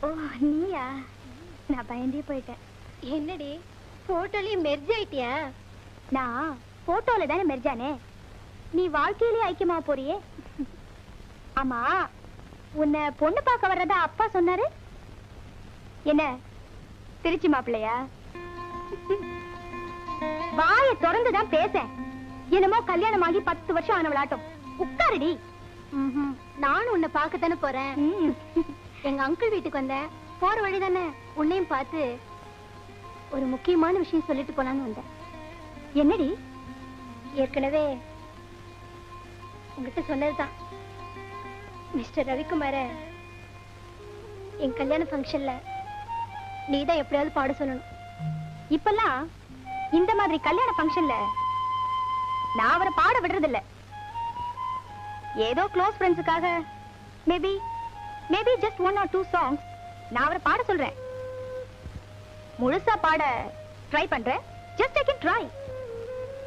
ஓ நீயா? நான் பயந்தே போயிட்டேன். என்னடி போட்டோலயே மெர்ஜ் ஆயிட்டியா? நான் போட்டோல தானே மெர்ஜானே. நீ வாழ்க்கையிலேயே ஐக்கியமா போறியே. ஆமா, உன்னை பொண்ணு பார்க்க வர்றதா அப்பா சொன்னாரு. என்ன திருச்சி மாப்பிள்ளையா? வாயை திறந்துதான் பேச. என்னமோ கல்யாணமாகி 10 வருஷம் ஆன விளையாட்டம். உட்காருடி. நானும் உன்னை பார்க்கத்தானே போறேன். எங்க அங்கிள் வீட்டுக்கு வந்தேன். போற வழி தானே உன்னையும் பார்த்து ஒரு முக்கியமான விஷயம் சொல்லிட்டு போலான்னு வந்தேன். என்னடி? ஏற்கனவே உங்ககிட்ட சொன்னதுதான். மிஸ்டர் ரவிக்குமார என் கல்யாண ஃபங்க்ஷன்ல நீதான் எப்படியாவது பாட சொல்லணும். இப்பெல்லாம் இந்த மாதிரி கல்யாண ஃபங்க்ஷன்ல நான் அவரை பாட விடுறது இல்ல. ஏதோ close ஃப்ரெண்ட்ஸுக்காக maybe just 1 or 2 songs நான் அவரை பாட சொல்றேன். முழுசா பாட ட்ரை பண்றேன். Just take it try.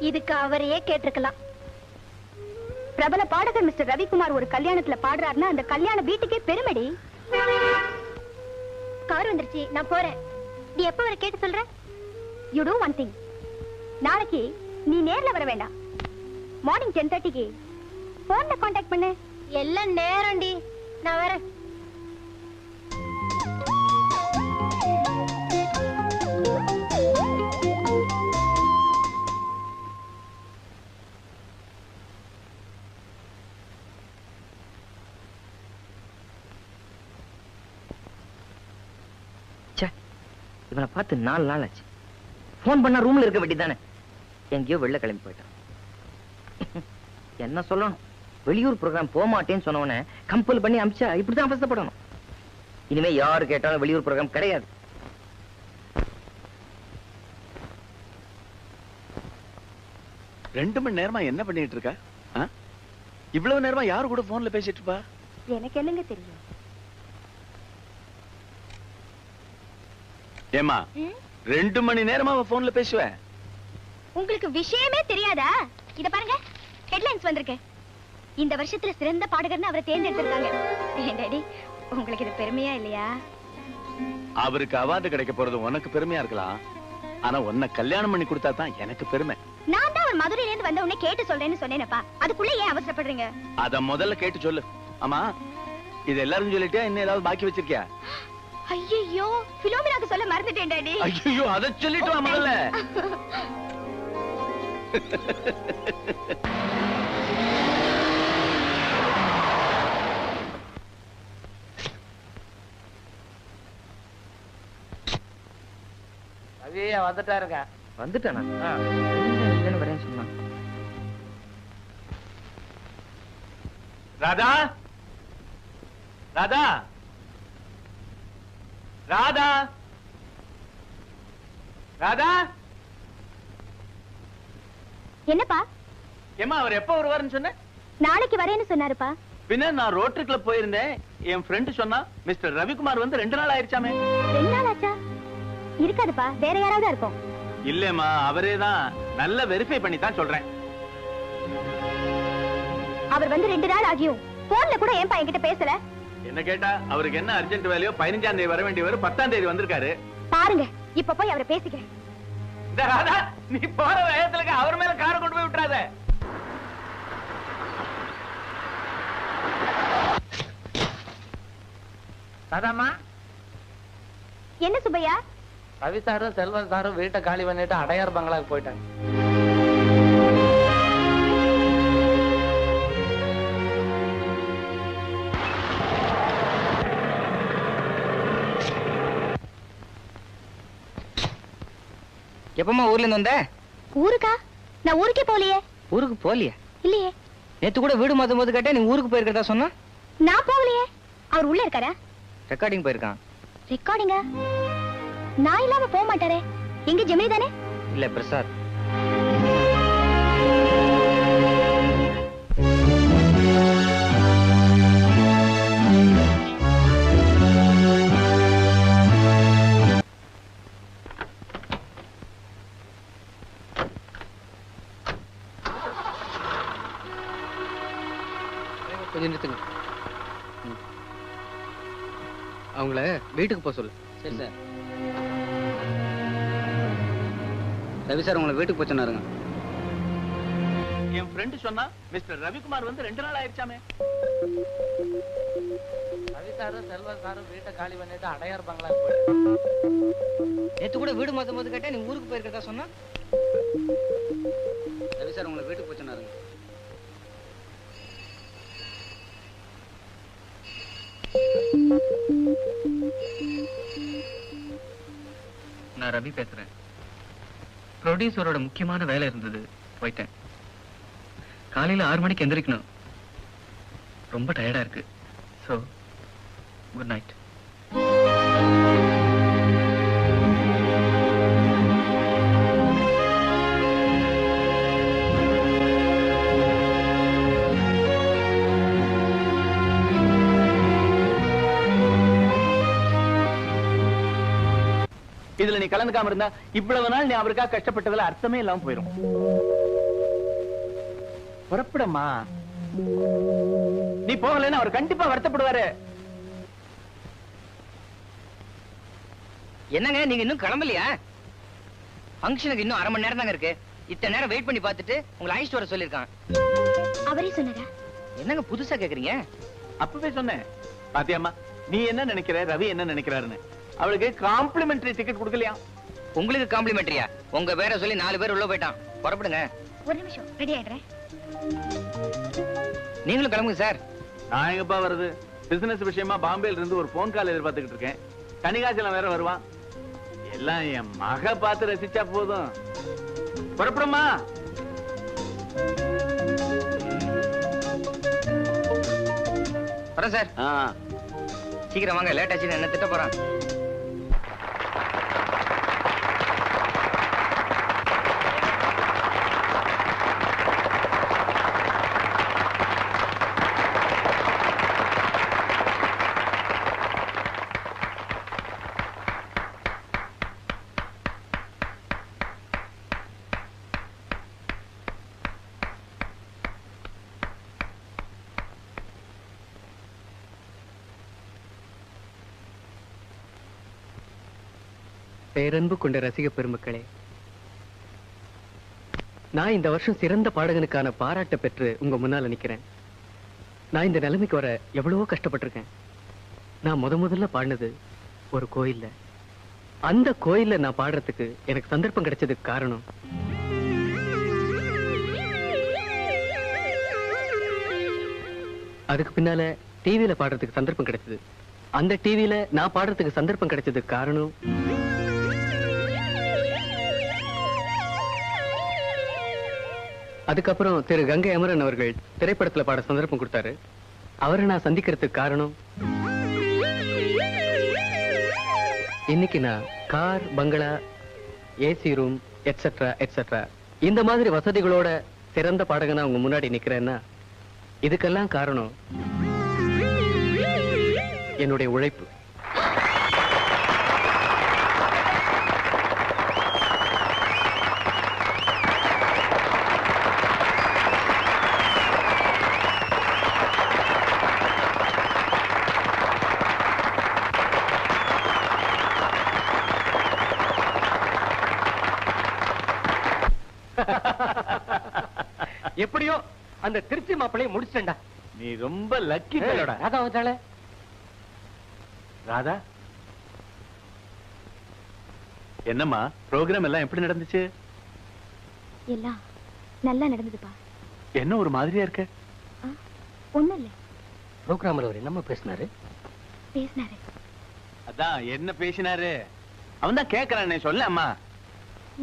இதுக்கு அவரையே கேட்டிருக்கலாம். பிரபல பாடகர் மிஸ்டர் ரவிக்குமார் ஒரு கல்யாணத்துல பாடுறாருன்னா அந்த கல்யாண வீட்டுக்கே பெருமைடி. கார் வந்துருச்சு, நான் போறேன். நீ எப்ப வர கேட்டு சொல்ற? You do one thing. நாளைக்கு நீ நேர்ல வர வேண்டாம். மார்னிங் 10:30க்கு போன்ல கான்டாக்ட் பண்ணு. எல்லாம் நேரம்டி. நான் வரேன். இவனை பார்த்து 4 நாள் ஆச்சு. போன் பண்ணா ரூம்ல இருக்க வேண்டியதானே. எங்கேயோ வெளில கிளம்பி போயிட்டான். என்ன சொல்லணும்? வெளியூர் ப்ரோக்ராம் போக மாட்டேன்னு சொன்னவன கம்பல் பண்ணி அமிச்சா இப்படிதான் அவசரப்படணும். இனிமே யாரு கேட்டாலும் வெளியூர் ப்ரோக்ராம் கிடையாது. ரெண்டு மணி நேரமா என்ன பண்ணிட்டு இருக்க? இவ்வளவு நேரமா யாரு கூட போன்ல பேசிட்டு இருப்பா? எனக்கு என்னங்க தெரியும்? ஏமா 2 மணி நேரமா போன்ல பேசுவேன். உங்களுக்கு விஷயமே தெரியாதா? இத பாருங்க, ஹெட்லைன்ஸ் வந்திருக்கு. இந்த வருஷத்துல சிறந்த பாடகர்னு அவரை தேர்ந்தெடுத்திருக்காங்க. டாடி, உங்களுக்கு இது பெருமையா இல்லையா? அவருக்கு அவார்டு கிடைக்க போறது உனக்கு பெருமையா இருக்கலாம். ஆனா உன்னை கல்யாணம் பண்ணி கொடுத்தா தான் எனக்கு பெருமை. நான் தான் ஒரு மதுரையில இருந்து வந்த உடனே கேட்டு சொல்றேன்னு சொன்னேனப்பா. அதுக்குள்ள ஏன் அவசரப்படுறீங்க? அத முதல்ல கேட்டு சொல்லு. ஆமா, இது எல்லாரும் சொல்லிட்டியா? இன்னும் ஏதாவது பாக்கி வச்சிருக்கியா? ஐயோ, பிலோமினாக்கு சொல்ல மறந்துட்டேன் டாடி. ஐயோ, அத சொல்லிட்டு வா முதல்ல. ரவியா வந்துட்டாருங்க. வந்துட்டானா? வரேன்னு சொன்னான். ராதா, ராதா, ராதா, ராதா. என்னப்பா? ஏமா அவர் எப்ப வருவாருன்னு சொன்ன? நாளைக்கு வரேன்னு சொன்னாருப்பா. பின்ன நான் ரோட்டரி கிளப் போயிருந்தேன். என் ஃப்ரெண்ட் சொன்னா மிஸ்டர் ரவிக்குமார் வந்து 2 நாள் ஆயிருச்சாமே. 2 நாள் ஆச்சா? இருக்காதுப்பா, வேற யாராவது இருக்கும். இல்லம்மா, அவரே தான். நல்ல வெரிஃபை பண்ணி தான் சொல்றேன். அவர் வந்து 2 நாள் ஆகியும் போன்ல கூட ஏன்பா என்கிட்ட பேசல? என்ன கேட்டா அவருக்கு என்ன அர்ஜென்ட் வேலையோ 15ஆம் தேதி வர வேண்டியவர் 10ஆம் தேதி வந்திருக்காரு. பாருங்க, இப்ப போய் அவரை பேசிக்கிறேன். இந்த ராதா, நீ போற வேகத்துல அவர் மேல காரை கொண்டு போய் விட்டுறாத. ராதாமா. என்ன சுப்பையா? ரவி சாரும் செல்வன் சாரும் வீட்டை காலி பண்ணிட்டு அடையார் பங்களாக்கு போயிட்டாங்க. எப்பமா ஊர்ல இருந்து வந்த? ஊருக்கா? நான் ஊருக்கே போலியே. ஊருக்கு போலியா? இல்லையே. நேத்து கூட வீடு மாத்தும் போது கேட்டா நீ ஊருக்கு போயிருக்கதா சொன்னா. நான் போகலையே. அவர் உள்ள இருக்காரா? ரெக்கார்டிங் போயிருக்கான். ரெக்கார்டிங்கா? நான் இல்லாம போக மாட்டாரே. எங்க ஜெமினி தானே? இல்ல பிரசாத். கொஞ்சம் நிறுத்துங்க. அவங்கள வீட்டுக்கு போக சொல்லு. சரி சார். ரவி சார் உங்களை வீட்டுக்கு போக சொன்னாருங்க. என் ஃப்ரெண்டு சொன்னா மிஸ்டர் ரவிக்குமார் வந்து 2 நாள் ஆயிடுச்சாமே. ரவி சாரும் செல்வம் சாரும் வீட்டை காலி பண்ணிட்டு அடையார் பங்களாக்கு போயிட்டு நேத்து கூட வீடு மாத்தும் போது கேட்டா நீ ஊருக்கு போயிருக்கதா சொன்னா. ரவி சார் உங்களை வீட்டுக்கு போக சொன்னாருங்க. நான் ரவி பேசுறேன். ப்ரொடியூசரோட முக்கியமான வேலை இருந்தது, போயிட்டேன். காலையில 6 மணிக்கு எந்திரிக்கணும். ரொம்ப டயர்டா இருக்கு. So good night. இதுல நீ கலந்துக்காம இருந்தா இவ்வளவு நாள் நீ அவருக்காக கஷ்டப்பட்டதுல அர்த்தமே இல்லாம போயிடும். புறப்படமா, நீ போகலன்னா அவர் கண்டிப்பா வருத்தப்படுவாரு. என்னங்க நீங்க இன்னும் கிளம்பலையா? ஃபங்க்ஷனுக்கு இன்னும் 1/2 மணி நேரம் தாங்க இருக்கு. இத்தனை நேரம் வெயிட் பண்ணி பார்த்துட்டு உங்களை அழைச்சிட்டு வர சொல்லியிருக்கான். அவரே சொன்னாரா? என்னங்க புதுசா கேக்குறீங்க? அப்பவே சொன்னேன். பாத்தியாமா, நீ என்ன நினைக்கிற, ரவி என்ன நினைக்கிறாருன்னு. அவளுக்கு காம்ப்ளிமெண்டரி டிக்கெட் கொடுக்கலையா? உங்களுக்கு காம்ப்ளிமெண்டரியா? உங்க பேரை சொல்லி 4 பேர் உள்ள போயிட்டான். புறப்படுங்க. ஒரு நிமிஷம், ரெடி ஆயிடுறேன். நீங்களும் கிளம்புங்க சார். நான் எங்கப்பா வருது? பிசினஸ் விஷயமா பாம்பேல இருந்து ஒரு போன் கால் எதிர்பார்த்துக்கிட்டு இருக்கேன். கனிகாச்சலம் வேற வருவான். எல்லாம் என் மக பார்த்து ரசிச்சா போதும். புறப்படுமா? வரேன் சார். சீக்கிரம் வாங்க, லேட் ஆச்சு. என்ன திட்ட போறான்? பேரன்பு கொண்ட ரசிக பெருமக்களே, நான் இந்த வருஷம் சிறந்த பாடகனுக்கான பாராட்ட பெற்று உங்க முன்னால நிக்கிறேன். நான் இந்த நிலைமைக்கு வர எவ்வளவோ கஷ்டப்பட்டிருக்கேன். நான் முதல்ல பாடினது ஒரு கோயில்ல. அந்த கோயில்ல நான் பாடுறதுக்கு எனக்கு சந்தர்ப்பம் கிடைச்சதுக்கு காரணம் அதுக்கு பின்னால டிவியில பாடுறதுக்கு சந்தர்ப்பம் கிடைச்சது. அந்த டிவியில நான் பாடுறதுக்கு சந்தர்ப்பம் கிடைச்சதுக்கு காரணம் அதுக்கப்புறம் திரு கங்கை அமரன் அவர்கள் திரைப்படத்துல பாட சந்தர்ப்பம் கொடுத்தாரு. அவரை நான் சந்திக்கிறதுக்கு காரணம் இன்னைக்கு நான் கார், பங்களா, ஏசி ரூம் எட்ஸெட்ரா எட்ஸெட்ரா இந்த மாதிரி வசதிகளோட சிறந்த பாடகனா உங்க முன்னாடி நிக்கிறேன்னா இதுக்கெல்லாம் காரணம் என்னுடைய உழைப்பு. எப்படியோ அந்த திருச்சி மாப்பிள்ளையை முடிச்சிட்டா. நீ ரொம்ப லக்கி பேலோட. ராதா வந்தாளே. ராதா, என்னம்மா ப்ரோக்ராம் எல்லாம் எப்படி நடந்துச்சு? எல்லாம் நல்லா நடந்ததுப்பா. என்ன ஒரு மாதிரியா இருக்க? ஒண்ணும் இல்ல. ப்ரோக்ராம்ல அவர் என்னம்மா பேசினாரு? அதான் என்ன பேசினாரு? அவன் தான் கேக்குறானே, சொல்ல அம்மா.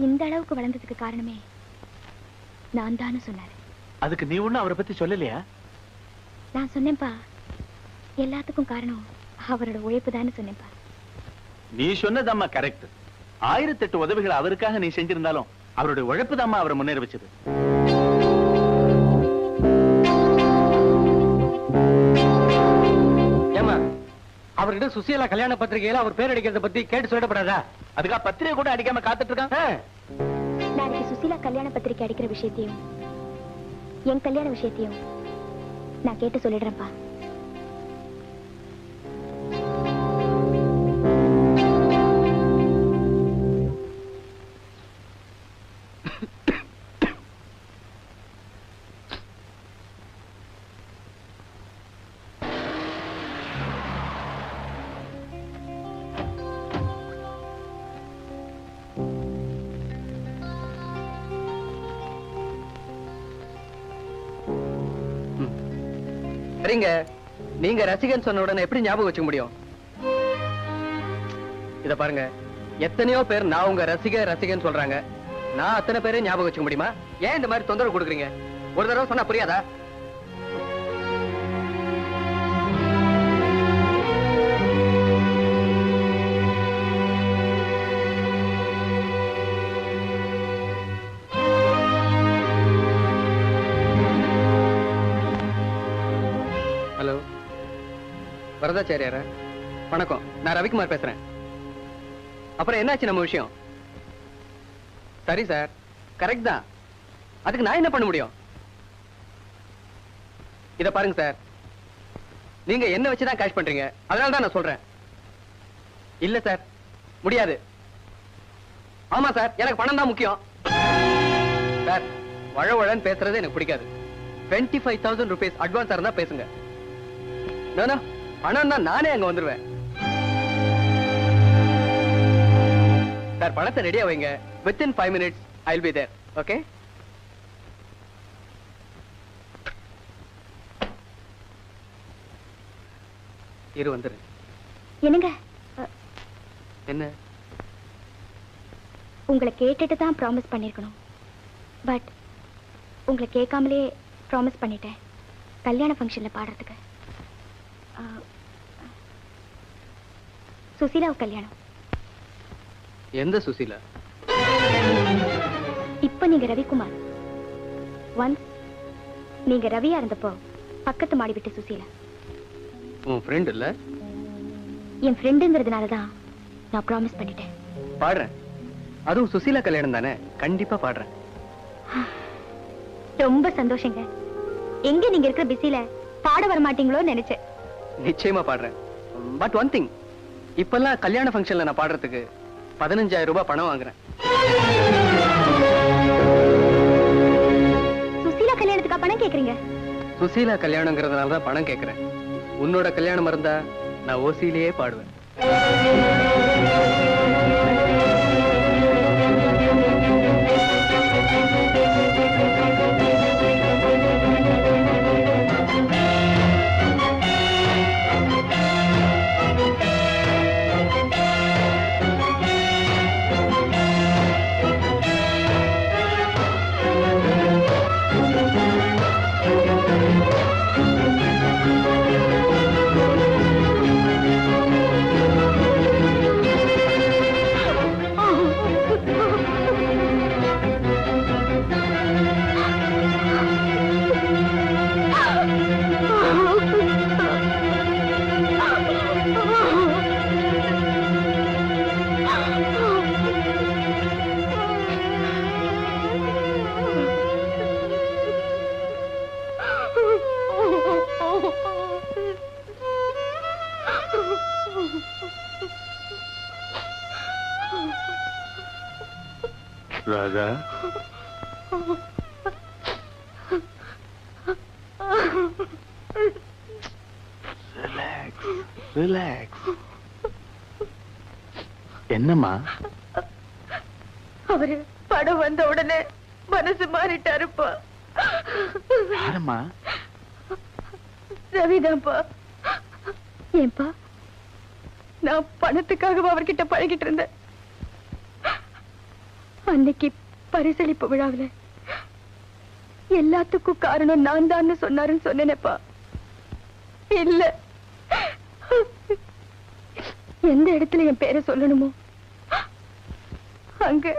இந்த அளவுக்கு வளர்ந்ததுக்கு காரணமே நான் தானு சொன்னாரு. அதுக்கு நீ ஒண்ணும் அவரை பத்தி சொல்லலையா? நான் சொன்னேன்ப்பா, எல்லாத்துக்கும் காரணம் அவரோட உழைப்பு தானே சொன்னேன்ப்பா. நீ சொன்னதம்மா கரெக்ட். 1008 உதவிகள் அவருக்காக நீ செஞ்சிருந்தாலும் அவருடைய உழைப்பு தாம்மா அவரை முன்னேற வச்சது. ஏமா அவர்கிட்ட சுசீலா கல்யாண பத்திரிகையில அவர் பேர் அடிக்கிறத பத்தி கேட்டு சொல்லப்படாதா? அதுக்காக பத்திரிகை கூட அடிக்காம காத்துட்டு இருக்கான். நாளைக்கு சுசீலா கல்யாண பத்திரிகை அடிக்கிற விஷயத்தையும் என் கல்யாண விஷயத்தையும் நான் கேட்டு சொல்லிடுறேன்ப்பா. சரிங்க, நீங்க ரசிகன் சொன்ன உடனே எப்படி ஞாபகம் வச்சுக்க முடியும்? இத பாருங்க, எத்தனையோ பேர் நான் உங்க ரசிகன் சொல்றாங்க. நான் அத்தனை பேரே ஞாபகம் வச்சுக்க முடியுமா? ஏன் இந்த மாதிரி தொந்தரவு கொடுக்குறீங்க? ஒரு தடவை சொன்னா புரியாதா? ஹலோ, வரதாச்சாரியாரா? வணக்கம், நான் ரவிக்குமார் பேசுறேன். அப்புறம் என்னாச்சு நம்ம விஷயம்? சரி சார், கரெக்ட் தான். அதுக்கு நான் என்ன பண்ண முடியும்? இத பாருங்க சார், நீங்க என்ன வச்சுதான் கேஷ் பண்றீங்க, அதனால தான் நான் சொல்றேன். இல்ல சார், முடியாது. ஆமா சார், எனக்கு பணம் தான் முக்கியம். சார், வழவழன்னு பேசுறது எனக்கு பிடிக்காது. 25,000 rupees அட்வான்ஸ் இருந்தா பேசுங்க. பணம் தான், நானே அங்க வந்துருவேன். சார், பணத்தை ரெடியா வைங்க. Within 5 minutes I'll be there. Okay? இரு வந்துரு. என்னங்க? என்ன? உங்களை கேட்டுட்டு தான் ப்ராமிஸ் பண்ணிருக்கணும். பட் உங்களை கேட்காமலே ப்ராமிஸ் பண்ணிட்டேன் கல்யாண ஃபங்க்ஷன்ல பாடுறதுக்கு. சுசீலா கல்யாணம். எந்த சுசீலா? இப்ப நீங்க ரவிக்குமார். ஒன்ஸ் நீங்க ரவியா இருந்தப்போ பக்கத்து மாடி விட்டு சுசீலா. உன் ஃப்ரெண்ட் இல்ல? என் ஃப்ரெண்டுங்கிறதுனால தான் நான் ப்ராமிஸ் பண்ணிட்டேன். பாடுறேன். அதுவும் சுசீலா கல்யாணம் தானே, கண்டிப்பா பாடுறேன். ரொம்ப சந்தோஷங்க. எங்க நீங்க இருக்கிற பிஸில பாட வர மாட்டீங்களோன்னு நினைச்சேன். நிச்சயமா பாடுறேன். பட் ஒன் திங், இப்பெல்லாம் கல்யாண ஃபங்க்ஷன்ல நான் பாடுறதுக்கு 15,000 ரூபாய் பணம் வாங்குறேன். சுசீலா கல்யாணத்துக்கு பணம் கேக்குறீங்க? சுசீலா கல்யாணங்கிறதுனால தான் பணம் கேட்கிறேன். உன்னோட கல்யாணம் இருந்தா நான் ஓசியிலேயே பாடுவேன். ராதா, ரிலாக்ஸ். என்னம்மா? அவரு படம் வந்த உடனே மனசு மாறிட்டாருப்பா. யாரம்மா? ரவிதான்ப்பா. ஏன்பா, நான் பணத்துக்காக அவர்கிட்ட பழகிட்டு இருந்தேன். அன்னைக்கு பரிசளிப்பு விழாவில் எல்லாத்துக்கும் காரணம் நான் தான் சொன்னாருன்னு சொன்னேனப்பா. இல்ல, எந்த இடத்துல என் பேரை சொல்லணுமோ அங்க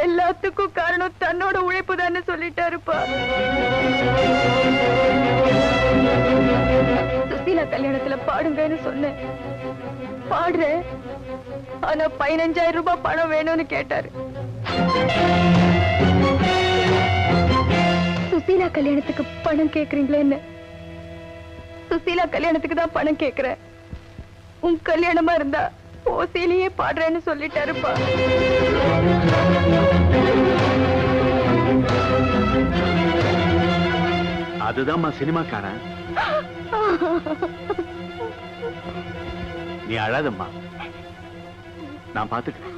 எல்லாத்துக்கும் காரணம் தன்னோட உழைப்பு தானே சொல்லிட்டாருப்பா. சுசீலா கல்யாணத்துல பாடுங்கன்னு சொன்னேன். பாடுறேன், ஆனா 15,000 ரூபாய் பணம் வேணும்னு கேட்டாரு. சுசீலா கல்யாணத்துக்கு பணம் கேக்குறீங்களே? என்ன, சுசீலா கல்யாணத்துக்கு தான் பணம் கேக்குறேன். உன் கல்யாணமா இருந்தா ஓசிலேயே பாடுறேன்னு சொல்லிட்டாருப்பா. அதுதான்மா சினிமாக்காரன். நீ அழாதம்மா, நான் பாத்துக்கிறேன்.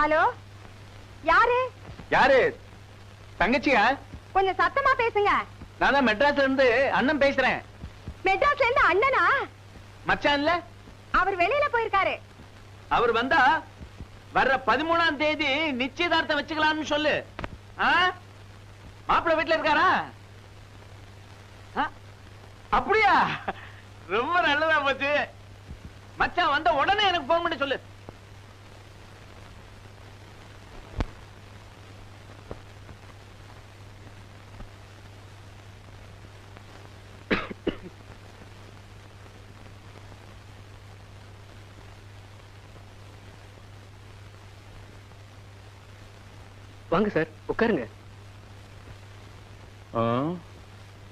ஹலோ, யாரு? யாரு? தங்கச்சியா? கொஞ்சம் சத்தமா பேசுங்க. நான் தான் மெட்ராஸ்ல இருந்து அண்ணன் பேசுறேன். மெட்ராஸ்ல இருந்து அண்ணனா? மச்சான் இல்ல? அவர் வெளியில போயிருக்காரு. அவர் வந்தா வர்ற 13ஆம் தேதி நிச்சயதார்த்தம் வச்சுக்கலாம்னு சொல்லு. மாப்பிள்ளை வீட்டுல இருக்காரா? அப்படியா? ரொம்ப நல்லதா போச்சு. மச்சான் வந்த உடனே எனக்கு போன் பண்ணி சொல்லு. வாங்க சார், உட்காருங்க.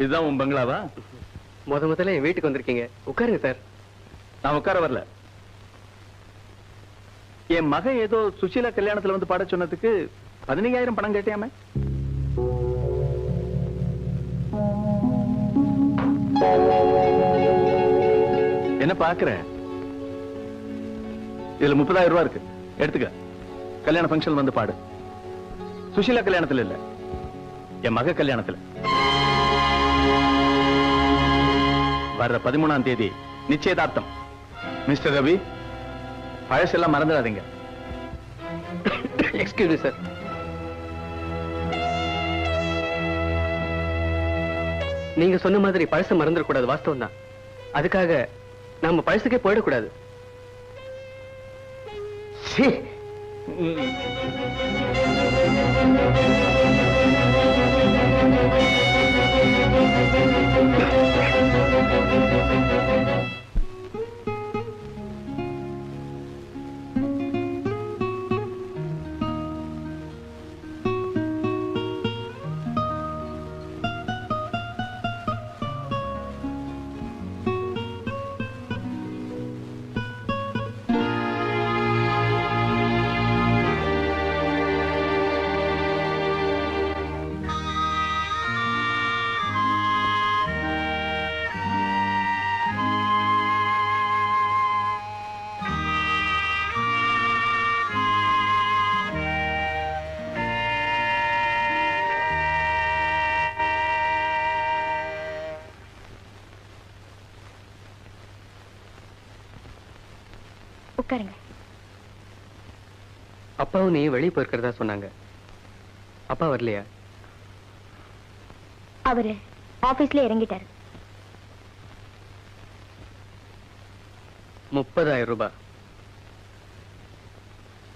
இதுதான் உன் பங்களாவா? முதல்ல என் வீட்டுக்கு வந்திருக்கீங்க, உட்காருங்க சார். நான் உட்கார வரல. என் மகன் ஏதோ சுஷீலா கல்யாணத்துல வந்து பாட சொன்னதுக்கு 15,000 பணம் கேட்டியாமே? என்ன பாக்குற? இதுல 30,000 ரூபாய் இருக்கு, எடுத்துக்க. கல்யாண ஃபங்க்ஷன் வந்து பாடு. சுஷீலா கல்யாணத்துல இல்ல, என் மக கல்யாணத்துல. வர்ற 13ஆம் தேதி நிச்சயதார்த்தம். மிஸ்டர் ரவி, பழசெல்லாம் மறந்துடாதீங்க. Excuse me sir. நீங்க சொன்ன மாதிரி பழச மறந்துடக்கூடாது, வாஸ்தவம் தான். அதுக்காக நாம பழசுக்கே போயிடக்கூடாது. உட்காருங்க. அப்பாவும் நீ வெளியே போயிருக்கிறதா சொன்னாங்க. அப்பா வரலையா? அவரு ஆபீஸ்ல இறங்கிட்டாரு. 30,000 ரூபாய்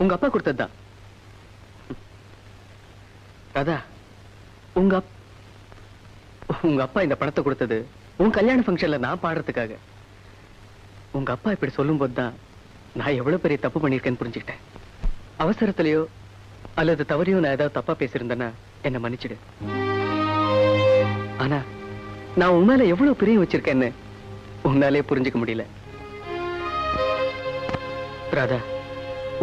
உங்க அப்பா கொடுத்ததுதான். ராதா, உங்க அப்பா இந்த பணத்தை கொடுத்தது உன் கல்யாண ஃபங்க்ஷன்ல நான் பாடுறதுக்காக. உங்க அப்பா இப்படி சொல்லும் போதுதான் நான் எவ்வளவு பெரிய தப்பு பண்ணிருக்கேன்னு புரிஞ்சுக்கிட்டேன். அவசரத்திலேயோ அல்லது தவறையோ நான் ஏதாவது தப்பா பேசியிருந்தேன்னா என்ன மன்னிச்சிடு. ஆனா நான் உன் மேல எவ்வளவு பிரியம் வச்சிருக்கேன்னு உன்னாலே புரிஞ்சுக்க முடியல. ராதா,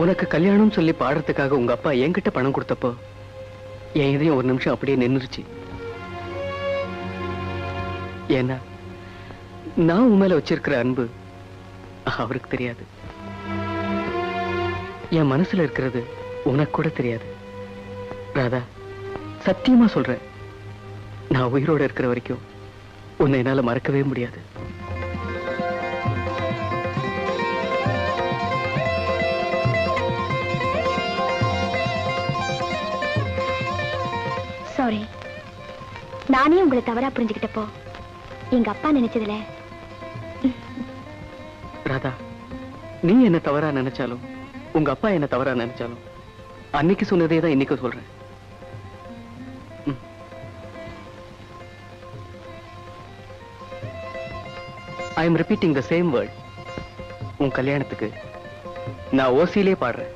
உனக்கு கல்யாணம் சொல்லி பாடுறதுக்காக உங்க அப்பா என்கிட்ட பணம் கொடுத்தப்போ என் இதயம் ஒரு நிமிஷம் அப்படியே நின்றுச்சு. ஏன்னா நான் உன் மேல வச்சிருக்கிற அன்பு அவருக்கு தெரியாது. என் மனசுல இருக்கிறது உனக்கு கூட தெரியாது. ராதா, சத்தியமா சொல்றேன், நான் உயிரோட இருக்கிற வரைக்கும் உன்னை என்னால மறக்கவே முடியாது. சாரி, நானே உங்களை தவறா புரிஞ்சுக்கிட்டப்போ எங்க அப்பா நினைச்சதுல. ராதா, நீ என்ன தவறா நினைச்சாலும் உங்க அப்பா என்ன தவறா நினைச்சாலும் அன்னைக்கு சொன்னதே தான் இன்னைக்கு சொல்றேன். I am repeating the same word. உன் கல்யாணத்துக்கு நான் ஓசியிலே பாடுறேன்.